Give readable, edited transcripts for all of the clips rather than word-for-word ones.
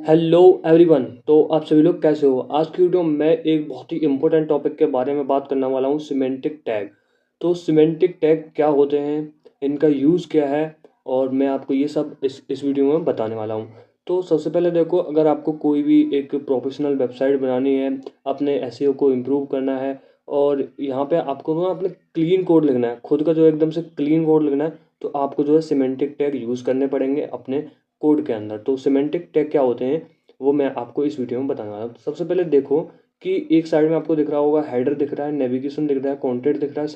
Hello everyone. तो आप सभी लोग कैसे हो? आज की वीडियो में मैं एक बहुत ही इंपॉर्टेंट टॉपिक के बारे में बात करने वाला हूँ, सिमेंटिक टैग। तो सिमेंटिक टैग क्या होते हैं, इनका यूज़ क्या है, और मैं आपको ये सब इस वीडियो में बताने वाला हूँ। तो सबसे पहले देखो, अगर आपको कोई भी एक प्रोफेशनल वेबसाइट बनानी है, अपने एसईओ को इम्प्रूव करना है, और यहाँ पे आपको ना अपने क्लीन कोड लिखना है, खुद का जो एकदम से क्लीन कोड लिखना है, तो आपको जो है सिमेंटिक टैग यूज़ करने पड़ेंगे अपने कोड के अंदर। तो सिमेंटिक टैग क्या होते हैं वो मैं आपको इस वीडियो में बताने वाला हूँ। सबसे पहले देखो कि एक साइड में आपको दिख रहा होगा, हेडर दिख रहा है, नेविगेशन दिख रहा है, कंटेंट दिख रहा है,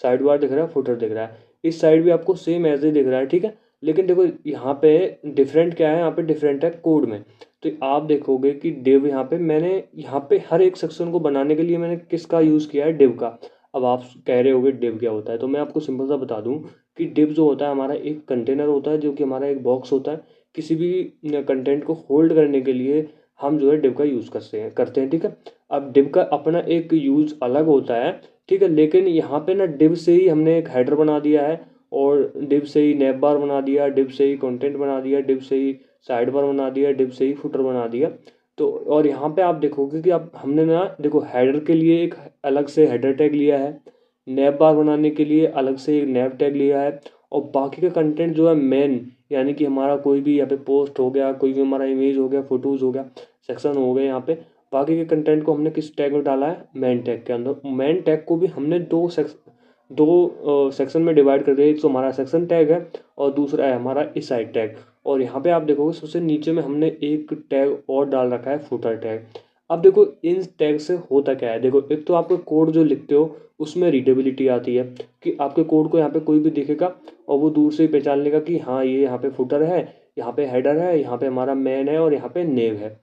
साइड बार दिख रहा है, फुटर दिख रहा है। इस साइड भी आपको सेम ऐसे ही दिख रहा है, ठीक है। लेकिन देखो यहाँ पे डिफरेंट क्या है, यहाँ पे डिफरेंट है कोड में। तो आप देखोगे कि डिव, यहाँ पे हर एक सेक्शन को बनाने के लिए मैंने किसका यूज़ किया है, डिव का। अब आप कह रहे होगे डिव क्या होता है, तो मैं आपको सिंपल सा बता दूं कि डिव जो होता है हमारा एक कंटेनर होता है, जो कि हमारा एक बॉक्स होता है। किसी भी कंटेंट को होल्ड करने के लिए हम जो है डिव का यूज़ करते हैं, ठीक है। अब डिव का अपना एक यूज़ अलग होता है, ठीक है। लेकिन यहाँ पे ना डिव से ही हमने एक हेडर बना दिया है, और डिव से ही नैप बार बना दिया, डिव से ही कंटेंट बना दिया, डिव से ही साइड बार बना दिया, डिव से ही फुटर बना दिया। तो और यहाँ पे आप देखोगे कि आप हमने ना देखो हेडर के लिए एक अलग से हेडर टैग लिया है, नैप बार बनाने के लिए अलग से एक नैप टैग लिया है, और बाकी का कंटेंट जो है मेन, यानी कि हमारा कोई भी यहाँ पे पोस्ट हो गया, कोई भी हमारा इमेज हो गया, फोटोज़ हो गया, सेक्शन हो गए, यहाँ पे बाकी के कंटेंट को हमने किस टैग में डाला है, मेन टैग के अंदर। मेन टैग को भी हमने दो सेक्शन में डिवाइड कर दिया। एक तो हमारा सेक्शन टैग है, और दूसरा है हमारा इस साइड टैग। और यहाँ पे आप देखोगे सबसे नीचे में हमने एक टैग और डाल रखा है, फुटर टैग। अब देखो इन टैग से होता क्या है, देखो एक तो आपको कोड जो लिखते हो उसमें रीडेबिलिटी आती है, कि आपके कोड को यहाँ पे कोई भी देखेगा और वो दूर से ही पहचान लेगा कि हाँ ये यहाँ पे फुटर है, यहाँ पे हेडर है, यहाँ पे हमारा मेन है, और यहाँ पे नेव है।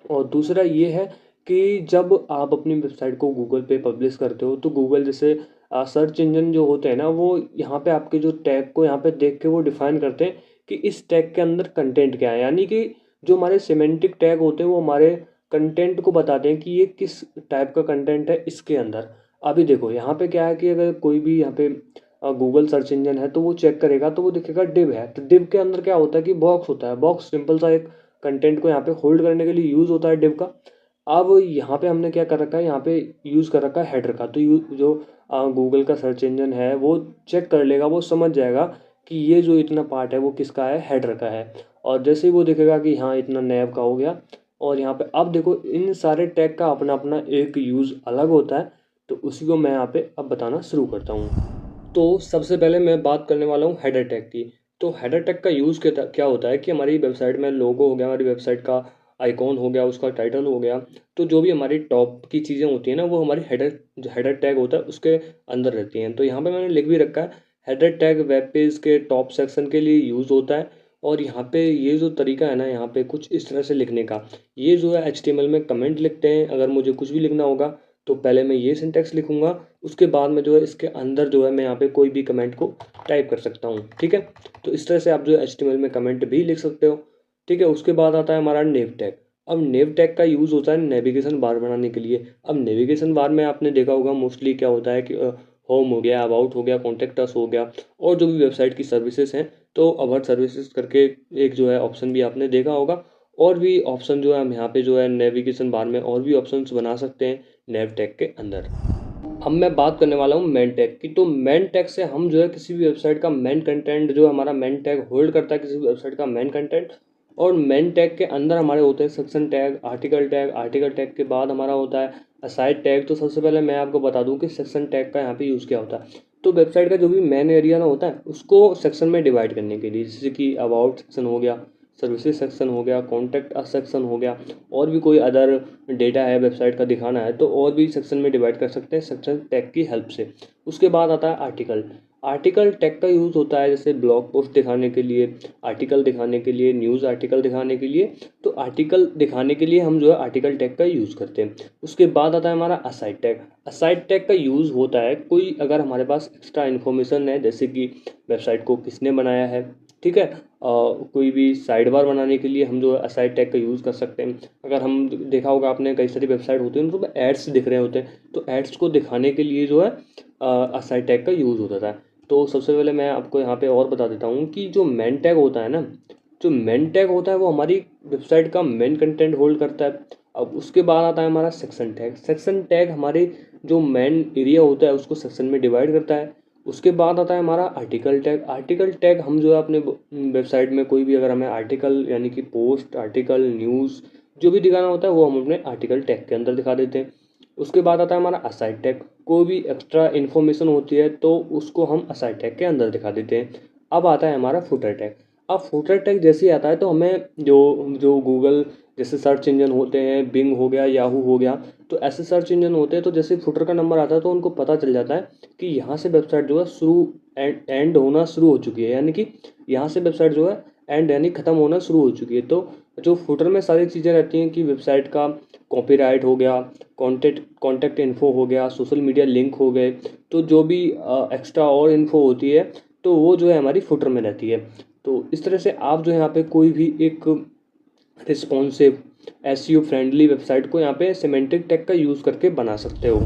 और दूसरा ये है कि जब आप अपनी वेबसाइट को गूगल पे पब्लिश करते हो, तो गूगल जैसे सर्च इंजन जो होते हैं ना, वो यहाँ पे आपके जो टैग को यहाँ पे देख के वो डिफाइन करते हैं कि इस टैग के अंदर कंटेंट क्या है। यानी कि जो हमारे सिमेंटिक टैग होते हैं वो हमारे कंटेंट को बताते हैं कि ये किस टाइप का कंटेंट है इसके अंदर। अभी देखो यहाँ पे क्या है कि अगर कोई भी यहाँ पे गूगल सर्च इंजन है, तो वो चेक करेगा तो वो दिखेगा डिव है। तो डिव के अंदर क्या होता है कि बॉक्स होता है, बॉक्स सिंपल सा एक कंटेंट को यहाँ पे होल्ड करने के लिए यूज़ होता है डिव का। अब यहाँ पे हमने क्या कर रखा है, यहाँ पे यूज़ कर रखा है हेडर का। तो जो गूगल का सर्च इंजन है वो चेक कर लेगा, वो समझ जाएगा कि ये जो इतना पार्ट है वो किसका है, हेडर का है। और जैसे ही वो देखेगा कि हाँ इतना नैब का हो गया, और यहाँ पे अब देखो इन सारे टैग का अपना अपना एक यूज़ अलग होता है। तो उसी को मैं यहाँ पे अब बताना शुरू करता हूँ। तो सबसे पहले मैं बात करने वाला हूँ हेडर टैग की। तो हेडर टैग का यूज़ क्या होता है कि हमारी वेबसाइट में लोगो हो गया, हमारी वेबसाइट का आइकॉन हो गया, उसका टाइटल हो गया, तो जो भी हमारी टॉप की चीज़ें होती हैं ना, वो हमारी जो हेडर टैग होता है उसके अंदर रहती हैं। तो यहाँ पे मैंने लिख भी रखा है, हेडर टैग वेब पेज के टॉप सेक्शन के लिए यूज़ होता है। और यहाँ पे ये जो तरीका है ना, यहाँ पे कुछ इस तरह से लिखने का, ये जो है HTML में कमेंट लिखते हैं। अगर मुझे कुछ भी लिखना होगा तो पहले मैं ये सिंटेक्स लिखूंगा, उसके बाद में जो है इसके अंदर जो है मैं यहाँ पे कोई भी कमेंट को टाइप कर सकता हूँ, ठीक है। तो इस तरह से आप जो है HTML में कमेंट भी लिख सकते हो, ठीक है। उसके बाद आता है हमारा नेव टैग। अब नेव टैग का यूज़ होता है नेविगेशन बार बनाने के लिए। अब नेविगेशन बार में आपने देखा होगा मोस्टली क्या होता है कि होम हो गया, अबाउट हो गया, कॉन्टेक्ट अस हो गया, और जो भी वेबसाइट की सर्विसेज हैं, तो अबाउट सर्विसेज करके एक जो है ऑप्शन भी आपने देखा होगा। और भी ऑप्शन जो है हम यहाँ पे जो है नेविगेशन बार में और भी ऑप्शंस बना सकते हैं नेव टैग के अंदर। अब मैं बात करने वाला हूँ मेन टैग की। तो मेन टैग से हम जो है किसी भी वेबसाइट का मेन कंटेंट, जो हमारा मेन टैग होल्ड करता है किसी भी वेबसाइट का मेन कंटेंट, और मेन टैग के अंदर हमारे होते हैं section tag, article tag, article tag के बाद हमारा होता है असाइड टैग। तो सबसे पहले मैं आपको बता दूं कि सेक्शन टैग का यहाँ पे यूज़ क्या होता है। तो वेबसाइट का जो भी मेन एरिया ना होता है उसको सेक्शन में डिवाइड करने के लिए, जैसे कि अबाउट सेक्शन हो गया, सर्विसेज सेक्शन हो गया, कॉन्टैक्ट अस सेक्शन हो गया, और भी कोई अदर डेटा है वेबसाइट का दिखाना है तो और भी सेक्शन में डिवाइड कर सकते हैं सेक्शन टैग की हेल्प से। उसके बाद आता है आर्टिकल। आर्टिकल टैग का यूज़ होता है जैसे ब्लॉग पोस्ट दिखाने के लिए, आर्टिकल दिखाने के लिए, न्यूज़ आर्टिकल दिखाने के लिए। तो आर्टिकल दिखाने के लिए हम जो है आर्टिकल टैग का यूज़ करते हैं। उसके बाद आता है हमारा असाइड टैग। असाइड टैग का यूज़ होता है कोई अगर हमारे पास एक्स्ट्रा इन्फॉर्मेशन है, जैसे कि वेबसाइट को किसने बनाया है, ठीक है। कोई भी साइड बार बनाने के लिए हम जो है असाइड टैग का यूज़ कर सकते हैं। अगर हम देखा होगा आपने, कई सारी वेबसाइट होती हैं उनको एड्स दिख रहे होते हैं, तो एड्स को दिखाने के लिए जो है असाइड टैग का यूज़ होता था। तो सबसे पहले मैं आपको यहाँ पे और बता देता हूँ कि जो मेन टैग होता है ना, जो मेन टैग होता है वो हमारी वेबसाइट का मेन कंटेंट होल्ड करता है। अब उसके बाद आता है हमारा सेक्शन टैग। सेक्शन टैग हमारे जो मेन एरिया होता है उसको सेक्शन में डिवाइड करता है। उसके बाद आता है हमारा आर्टिकल टैग। आर्टिकल टैग हम जो है अपने वेबसाइट में कोई भी अगर हमें आर्टिकल यानी कि पोस्ट, आर्टिकल, न्यूज़ जो भी दिखाना होता है वो हम अपने आर्टिकल टैग के अंदर दिखा देते हैं। उसके बाद आता है हमारा असाइड टैग। कोई भी एक्स्ट्रा इन्फॉर्मेशन होती है तो उसको हम असाइड टैग के अंदर दिखा देते हैं। अब आता है हमारा फुटर टैग। अब फुटर टैग जैसे ही आता है तो हमें जो जो गूगल जैसे सर्च इंजन होते हैं, बिंग हो गया, याहू हो गया, तो ऐसे सर्च इंजन होते हैं तो जैसे फुटर का नंबर आता है तो उनको पता चल जाता है कि यहाँ से वेबसाइट जो है शुरू एंड होना शुरू हो चुकी है, यानी कि यहाँ से वेबसाइट जो है एंड यानी ख़त्म होना शुरू हो चुकी है। तो जो फुटर में सारी चीज़ें रहती हैं कि वेबसाइट का कॉपीराइट हो गया, कॉन्टैक्ट इन्फो हो गया, सोशल मीडिया लिंक हो गए, तो जो भी एक्स्ट्रा और इन्फो होती है तो वो जो है हमारी फुटर में रहती है। तो इस तरह से आप जो है यहाँ पे कोई भी एक रिस्पॉन्सिव एसईओ फ्रेंडली वेबसाइट को यहाँ पे सिमेंटिक टैग का यूज़ करके बना सकते हो।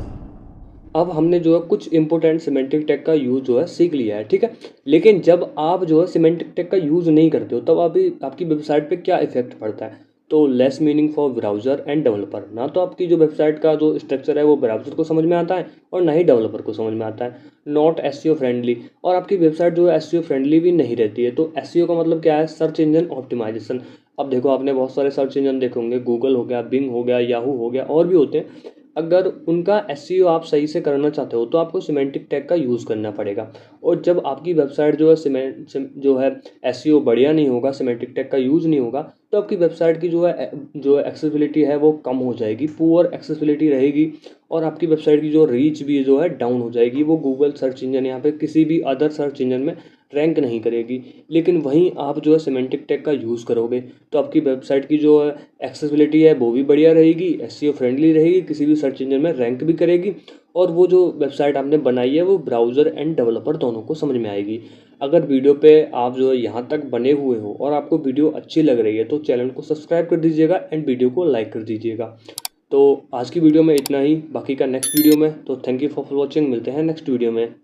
अब हमने जो है कुछ इंपॉर्टेंट सिमेंटिक टैग का यूज़ जो है सीख लिया है, ठीक है। लेकिन जब आप जो है सिमेंटिक टैग का यूज़ नहीं करते हो तब आपकी वेबसाइट पे क्या इफेक्ट पड़ता है। तो less meaning for browser end developer. ना तो आपकी जो वेबसाइट का जो स्ट्रक्चर है वो ब्राउज़र को समझ में आता है और ना ही डेवलपर को समझ में आता है। Not SEO friendly. और आपकी वेबसाइट जो है एसईओ फ्रेंडली भी नहीं रहती है। तो एसईओ का मतलब क्या है, सर्च इंजन ऑप्टिमाइजेशन। अब देखो आपने बहुत सारे सर्च इंजन देखे होंगे, गूगल हो गया, बिंग हो गया, याहू हो गया, और भी होते हैं। अगर उनका एसईओ आप सही से करना चाहते हो तो आपको सिमेंटिक टैग का यूज़ करना पड़ेगा। और जब आपकी वेबसाइट जो है जो है एसईओ बढ़िया नहीं होगा, सिमेंटिक टैग का यूज़ नहीं होगा, तो आपकी वेबसाइट की जो एक्सेसिबिलिटी है वो कम हो जाएगी, पुअर एक्सेसिबिलिटी रहेगी। और आपकी वेबसाइट की जो रीच भी जो है डाउन हो जाएगी। वो गूगल सर्च इंजन यहाँ पे किसी भी अदर सर्च इंजन में रैंक नहीं करेगी। लेकिन वहीं आप जो है सिमेंटिक टैग का यूज़ करोगे तो आपकी वेबसाइट की जो एक्सेसिबिलिटी है वो भी बढ़िया रहेगी, एसईओ फ्रेंडली रहेगी, किसी भी सर्च इंजन में रैंक भी करेगी। और वो जो वेबसाइट आपने बनाई है वो ब्राउज़र एंड डेवलपर दोनों को समझ में आएगी। अगर वीडियो पे आप जो है यहाँ तक बने हुए हो और आपको वीडियो अच्छी लग रही है तो चैनल को सब्सक्राइब कर दीजिएगा एंड वीडियो को लाइक कर दीजिएगा। तो आज की वीडियो में इतना ही, बाकी का नेक्स्ट वीडियो में। तो थैंक यू फॉर वॉचिंग, मिलते हैं नेक्स्ट वीडियो में।